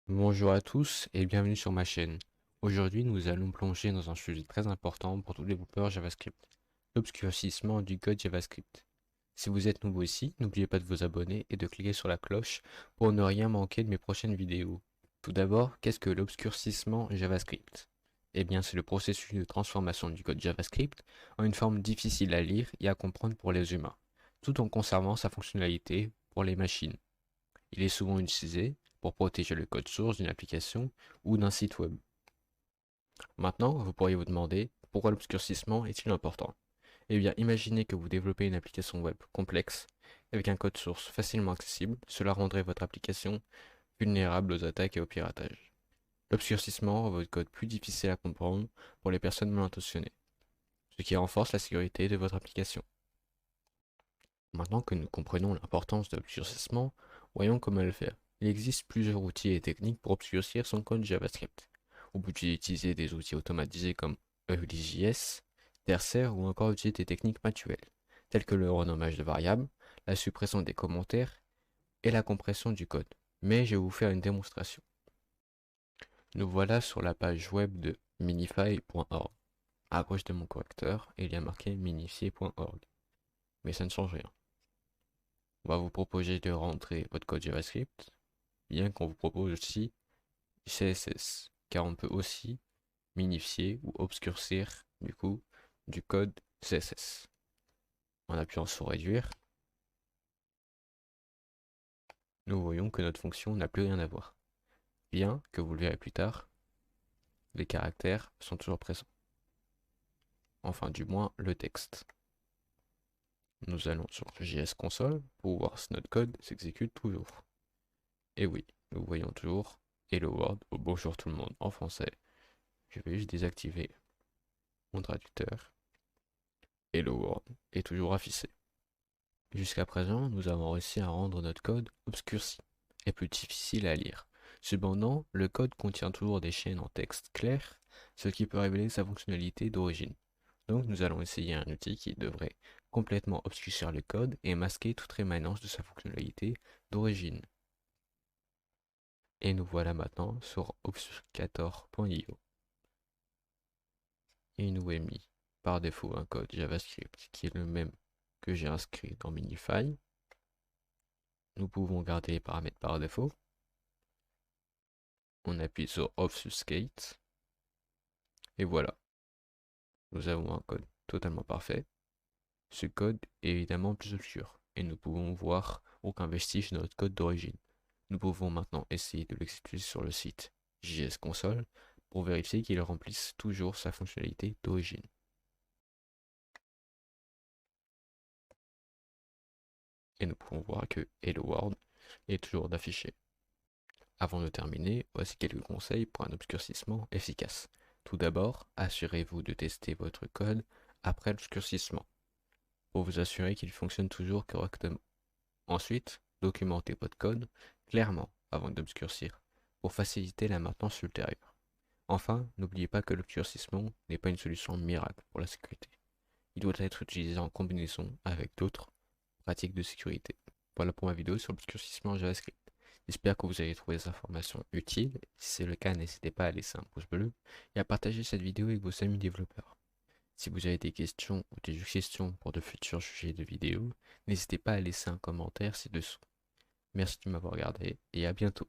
Bonjour à tous et bienvenue sur ma chaîne. Aujourd'hui, nous allons plonger dans un sujet très important pour tout développeur JavaScript, l'obscurcissement du code JavaScript. Si vous êtes nouveau ici, n'oubliez pas de vous abonner et de cliquer sur la cloche pour ne rien manquer de mes prochaines vidéos. Tout d'abord, qu'est-ce que l'obscurcissement JavaScript? Eh bien, c'est le processus de transformation du code JavaScript en une forme difficile à lire et à comprendre pour les humains, tout en conservant sa fonctionnalité pour les machines. Il est souvent utilisé pour protéger le code source d'une application ou d'un site web. Maintenant, vous pourriez vous demander pourquoi l'obscurcissement est-il important? Eh bien, imaginez que vous développez une application web complexe avec un code source facilement accessible, cela rendrait votre application vulnérable aux attaques et au piratage. L'obscurcissement rend votre code plus difficile à comprendre pour les personnes mal intentionnées, ce qui renforce la sécurité de votre application. Maintenant que nous comprenons l'importance de l'obscurcissement, voyons comment le faire. Il existe plusieurs outils et techniques pour obscurcir son code JavaScript. On peut utiliser des outils automatisés comme EuliJS, Terser ou encore utiliser des techniques manuelles, telles que le renommage de variables, la suppression des commentaires et la compression du code. Mais je vais vous faire une démonstration. Nous voilà sur la page web de minify.org. À gauche de mon correcteur, il y a marqué minifier.org. Mais ça ne change rien. On va vous proposer de rentrer votre code JavaScript, bien qu'on vous propose aussi CSS, car on peut aussi minifier ou obscurcir du coup du code CSS. En appuyant sur réduire, nous voyons que notre fonction n'a plus rien à voir. Bien que vous le verrez plus tard, les caractères sont toujours présents. Enfin du moins le texte. Nous allons sur JS Console pour voir si notre code s'exécute toujours. Et oui, nous voyons toujours Hello World ou bonjour tout le monde en français. Je vais juste désactiver mon traducteur. Hello World est toujours affiché. Jusqu'à présent, nous avons réussi à rendre notre code obscurci et plus difficile à lire. Cependant, le code contient toujours des chaînes en texte clair, ce qui peut révéler sa fonctionnalité d'origine. Donc nous allons essayer un outil qui devrait complètement obscurcir le code et masquer toute rémanence de sa fonctionnalité d'origine. Et nous voilà maintenant sur obfuscator.io. Et il nous est mis par défaut un code JavaScript qui est le même que j'ai inscrit dans Minify. Nous pouvons garder les paramètres par défaut. On appuie sur Obfuscate. Et voilà, nous avons un code totalement parfait. Ce code est évidemment plus obscur et nous pouvons voir aucun vestige de notre code d'origine. Nous pouvons maintenant essayer de l'exécuter sur le site JS Console pour vérifier qu'il remplisse toujours sa fonctionnalité d'origine. Et nous pouvons voir que Hello World est toujours d'afficher. Avant de terminer, voici quelques conseils pour un obscurcissement efficace. Tout d'abord, assurez-vous de tester votre code après l'obscurcissement, pour vous assurer qu'il fonctionne toujours correctement. Ensuite, documentez votre code clairement avant d'obscurcir, pour faciliter la maintenance ultérieure. Enfin, n'oubliez pas que l'obscurcissement n'est pas une solution miracle pour la sécurité. Il doit être utilisé en combinaison avec d'autres pratiques de sécurité. Voilà pour ma vidéo sur l'obscurcissement JavaScript. J'espère que vous avez trouvé ces informations utiles. Si c'est le cas, n'hésitez pas à laisser un pouce bleu et à partager cette vidéo avec vos amis développeurs. Si vous avez des questions ou des suggestions pour de futurs sujets de vidéos, n'hésitez pas à laisser un commentaire ci-dessous. Merci de m'avoir regardé et à bientôt.